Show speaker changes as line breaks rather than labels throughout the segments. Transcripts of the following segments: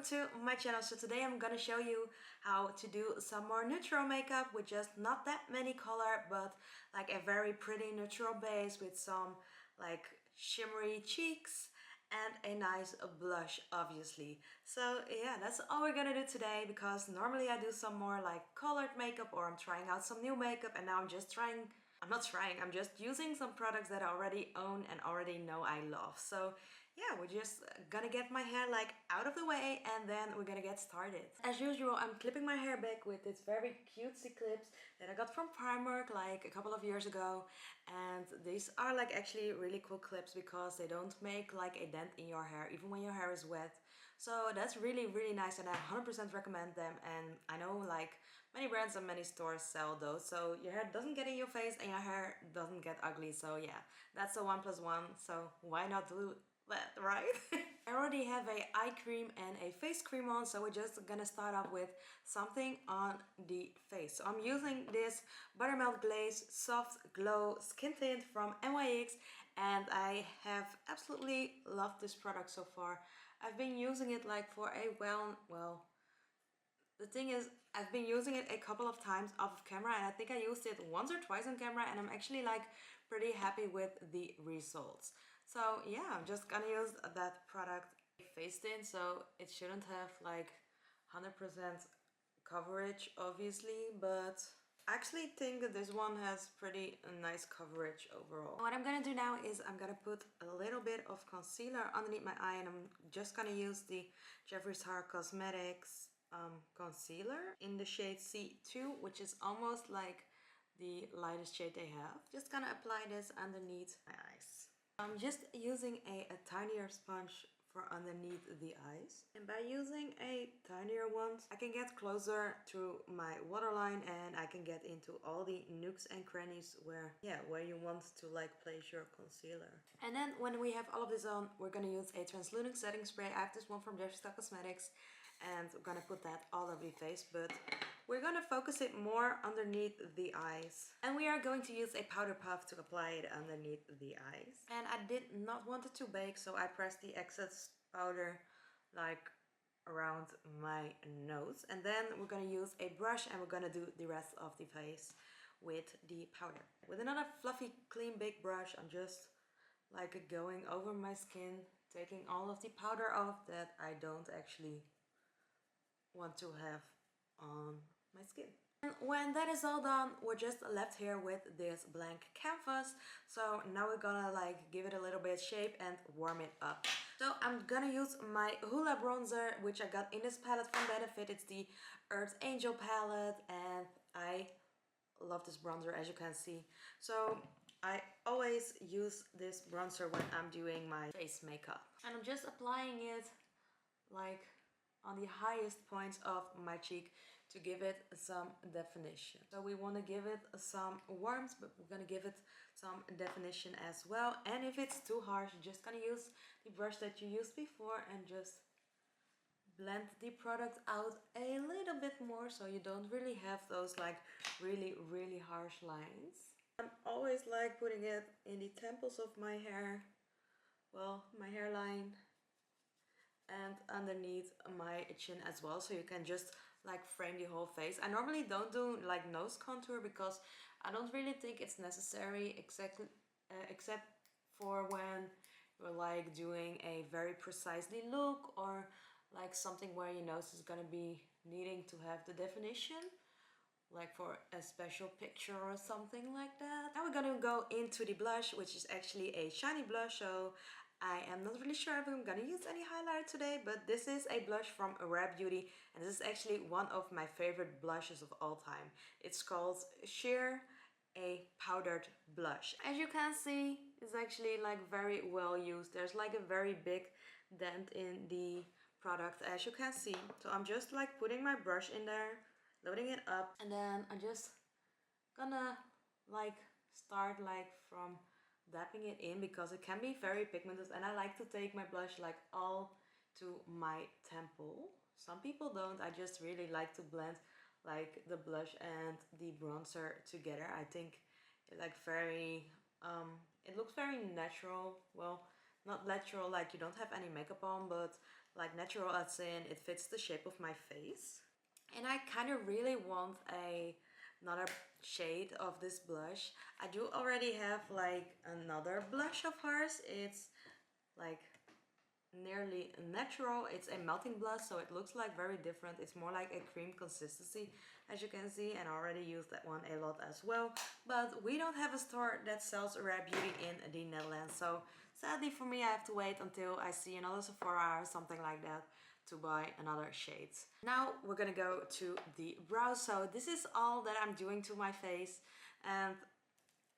welcome to my channel. So today I'm gonna show you how to do some more neutral makeup with just not that many color, but like a very pretty neutral base with some like shimmery cheeks and a nice blush, obviously. So yeah, that's all we're gonna do today, because normally I do some more like colored makeup, or I'm trying out some new makeup, and now I'm just using some products that I already own and already know I love. So yeah, we're just gonna get my hair like out of the way and then we're gonna get started. As usual, I'm clipping my hair back with these very cutesy clips that I got from Primark like a couple of years ago. And these are like actually really cool clips because they don't make like a dent in your hair even when your hair is wet. So that's really nice, and I 100% recommend them. And I know like many brands and many stores sell those, so your hair doesn't get in your face and your hair doesn't get ugly. So yeah, that's a 1+1, so why not do that, right? I already have a eye cream and a face cream on, so we're just gonna start off with something on the face. So I'm using this Buttermelt Glaze Soft Glow Skin Tint from NYX, and I have absolutely loved this product so far. I've been using it like for a the thing is, I've been using it a couple of times off of camera, and I think I used it once or twice on camera, and I'm actually like pretty happy with the results. So yeah, I'm just gonna use that product face tint, so it shouldn't have like 100% coverage obviously, but I actually think that this one has pretty nice coverage overall. What I'm gonna do now is I'm gonna put a little bit of concealer underneath my eye, and I'm just gonna use the Jeffree Star Cosmetics concealer in the shade C2, which is almost like the lightest shade they have. Just gonna apply this underneath my eyes. I'm just using a tinier sponge for underneath the eyes, and by using a tinier one I can get closer to my waterline and I can get into all the nooks and crannies where you want to like place your concealer. And then when we have all of this on, we're gonna use a translucent setting spray. I have this one from Jeffree Star Cosmetics, and we're gonna put that all over the face, but we're gonna focus it more underneath the eyes. And we are going to use a powder puff to apply it underneath the eyes. And I did not want it to bake, so I pressed the excess powder like around my nose. And then we're gonna use a brush and we're gonna do the rest of the face with the powder. With another fluffy, clean, big brush, I'm just like going over my skin, taking all of the powder off that I don't actually want to have on my skin. And when that is all done, we're just left here with this blank canvas. So now we're gonna like give it a little bit of shape and warm it up. So I'm gonna use my Hoola bronzer, which I got in this palette from Benefit. It's the Earth Angel palette, and I love this bronzer, as you can see. So I always use this bronzer when I'm doing my face makeup, and I'm just applying it like on the highest points of my cheek to give it some definition. So we want to give it some warmth, but we're gonna give it some definition as well. And if it's too harsh, you're just gonna use the brush that you used before and just blend the product out a little bit more, so you don't really have those like really harsh lines. I'm always like putting it in the temples of my hair, well, my hairline, and underneath my chin as well, so you can just like frame the whole face. I normally don't do like nose contour because I don't really think it's necessary, except for when you're like doing a very precisely look, or like something where your nose is gonna be needing to have the definition, like for a special picture or something like that. Now we're gonna go into the blush, which is actually a shiny blush. So I am not really sure if I'm gonna use any highlighter today, but this is a blush from Rare Beauty, and this is actually one of my favorite blushes of all time. It's called Sheer, a powdered blush. As you can see, it's actually like very well used. There's like a very big dent in the product, as you can see. So I'm just like putting my brush in there, loading it up, and then I'm just gonna like start like from dapping it in, because it can be very pigmented, and I like to take my blush like all to my temple. Some people don't. I just really like to blend like the blush and the bronzer together. I think it like very it looks very natural. Well, not natural like you don't have any makeup on, but like natural as in it fits the shape of my face. And I kind of really want another shade of this blush. I do already have like another blush of hers. It's like nearly natural. It's a melting blush, so it looks like very different. It's more like a cream consistency, as you can see, and I already used that one a lot as well. But we don't have a store that sells Rare Beauty in the Netherlands, so sadly for me I have to wait until I see another Sephora or something like that to buy another shade. Now we're gonna go to the brows. So this is all that I'm doing to my face, and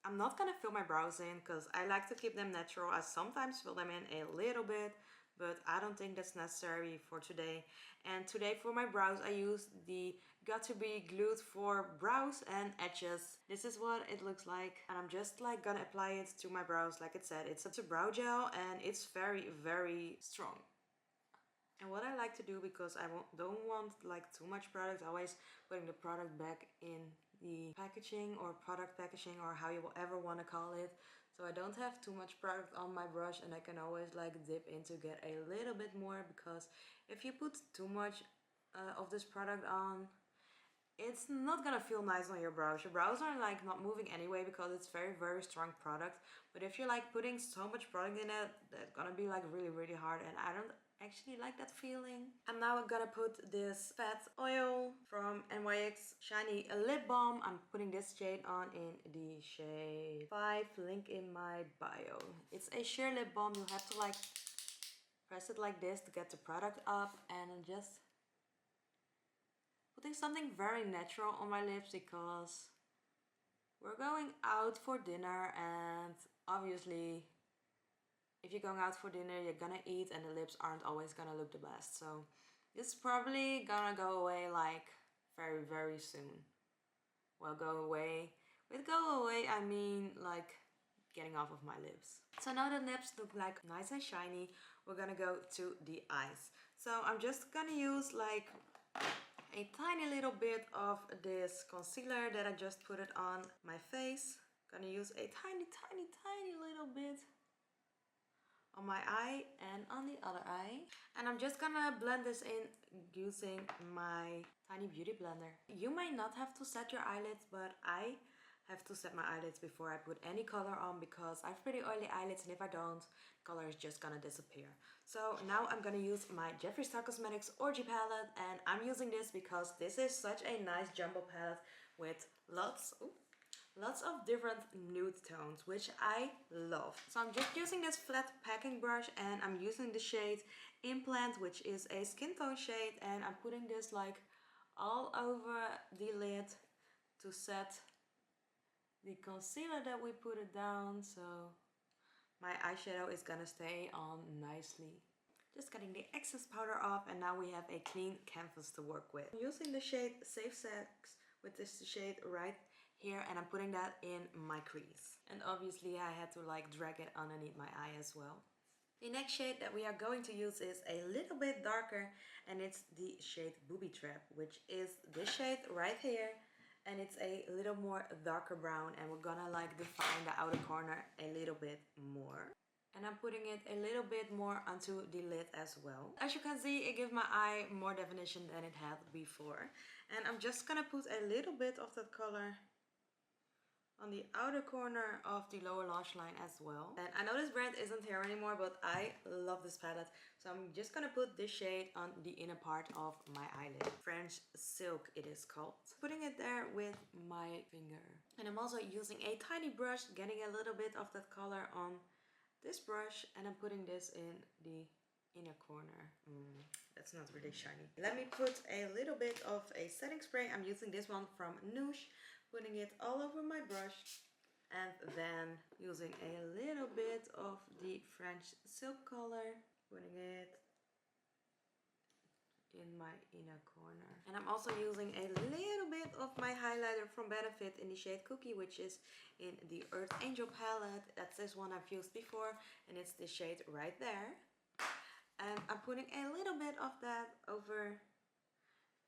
I'm not gonna fill my brows in because I like to keep them natural. I sometimes fill them in a little bit, but I don't think that's necessary for today. And today for my brows I use the Got2b Glued for Brows and Edges. This is what it looks like, and I'm just like gonna apply it to my brows. Like it said, it's a brow gel and it's very strong. And what I like to do, because I don't want like too much product, always putting the product back in the packaging or product packaging or how you will ever want to call it. So I don't have too much product on my brush, and I can always like dip in to get a little bit more, because if you put too much of this product on, it's not gonna feel nice on your brows. Your brows are like not moving anyway because it's very strong product. But if you're like putting so much product in it, that's gonna be like really hard, and I don't actually like that feeling. And now I'm gonna put this fat oil from NYX Shiny Lip Balm. I'm putting this shade on in the shade 5, link in my bio. It's a sheer lip balm. You have to like press it like this to get the product up, and I'm just putting something very natural on my lips because we're going out for dinner, and obviously if you're going out for dinner, you're gonna eat and the lips aren't always gonna look the best. So this is probably gonna go away like very soon. Well, go away. With go away, I mean like getting off of my lips. So now the lips look like nice and shiny, we're gonna go to the eyes. So I'm just gonna use like a tiny little bit of this concealer that I just put it on my face. Gonna use a tiny little bit on my eye and on the other eye. And I'm just gonna blend this in using my tiny beauty blender. You may not have to set your eyelids, but I have to set my eyelids before I put any color on because I have pretty oily eyelids, and if I don't, color is just gonna disappear. So now I'm gonna use my Jeffree Star Cosmetics Orgy palette, and I'm using this because this is such a nice jumbo palette with lots of different nude tones, which I love. So I'm just using this flat packing brush, and I'm using the shade Implant, which is a skin tone shade, and I'm putting this like all over the lid to set the concealer that we put it down, so my eyeshadow is gonna stay on nicely. Just getting the excess powder off, and now we have a clean canvas to work with. I'm using the shade Safe Sex with this shade right here, and I'm putting that in my crease. And obviously I had to like drag it underneath my eye as well. The next shade that we are going to use is a little bit darker, and it's the shade Booby Trap, which is this shade right here. And it's a little more darker brown, and we're gonna like define the outer corner a little bit more. And I'm putting it a little bit more onto the lid as well. As you can see, it gives my eye more definition than it had before. And I'm just gonna put a little bit of that color on the outer corner of the lower lash line as well. And I know this brand isn't here anymore, but I love this palette. So I'm just gonna put this shade on the inner part of my eyelid. French Silk it is called. Putting it there with my finger. And I'm also using a tiny brush, getting a little bit of that color on this brush, and I'm putting this in the inner corner. That's not really shiny. Let me put a little bit of a setting spray. I'm using this one from Noosh. Putting it all over my brush, and then using a little bit of the French Silk color, putting it in my inner corner. And I'm also using a little bit of my highlighter from Benefit in the shade Cookie, which is in the Earth Angel palette. That's this one I've used before, and it's the shade right there. And I'm putting a little bit of that over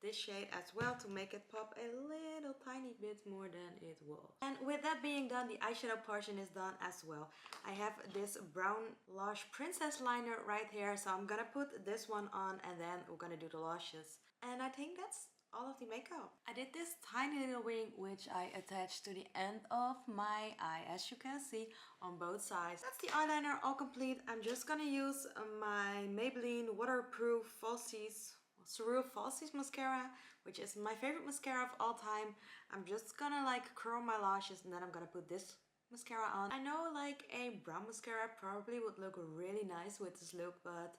this shade as well to make it pop a little tiny bit more than it was. And with that being done, the eyeshadow portion is done as well. I have this brown Lush Princess liner right here, so I'm gonna put this one on and then we're gonna do the lashes. And I think that's all of the makeup. I did this tiny little wing which I attached to the end of my eye, as you can see, on both sides. That's the eyeliner all complete. I'm just gonna use my Maybelline Waterproof Surreal Falsies mascara, which is my favorite mascara of all time. I'm just gonna like curl my lashes and then I'm gonna put this mascara on. I know like a brown mascara probably would look really nice with this look, but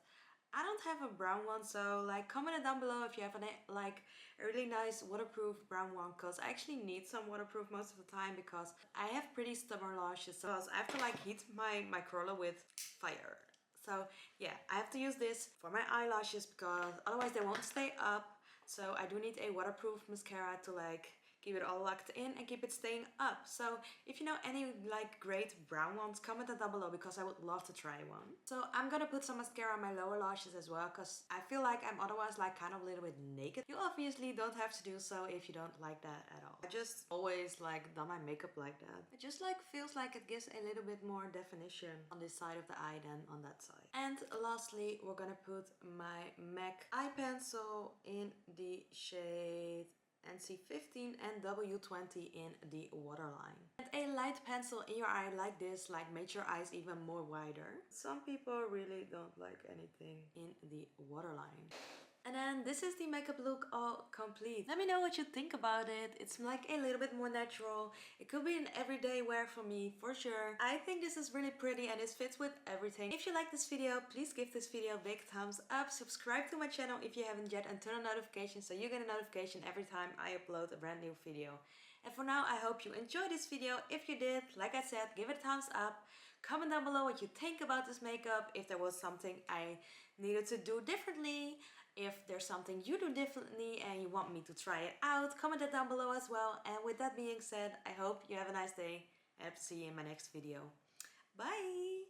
I don't have a brown one, so like comment it down below if you have like a really nice waterproof brown one, because I actually need some waterproof most of the time because I have pretty stubborn lashes, so I have to like heat my curler with fire. So yeah, I have to use this for my eyelashes because otherwise they won't stay up. So I do need a waterproof mascara to like keep it all locked in and keep it staying up. So if you know any like great brown ones, comment that down below because I would love to try one. So I'm gonna put some mascara on my lower lashes as well because I feel like I'm otherwise like kind of a little bit naked. You obviously don't have to do so if you don't like that at all. I just always like done my makeup like that. It just like feels like it gives a little bit more definition on this side of the eye than on that side. And lastly, we're gonna put my MAC eye pencil in the shade NC15 and W20 in the waterline. And a light pencil in your eye like this like makes your eyes even more wider. Some people really don't like anything in the waterline. And then this is the makeup look all complete. Let me know what you think about it. It's like a little bit more natural. It could be an everyday wear for me, for sure. I think this is really pretty and this fits with everything. If you like this video, please give this video a big thumbs up. Subscribe to my channel if you haven't yet and turn on notifications so you get a notification every time I upload a brand new video. And for now, I hope you enjoyed this video. If you did, like I said, give it a thumbs up. Comment down below what you think about this makeup, if there was something I needed to do differently. If there's something you do differently and you want me to try it out, comment that down below as well. And with that being said, I hope you have a nice day and I hope to see you in my next video. Bye!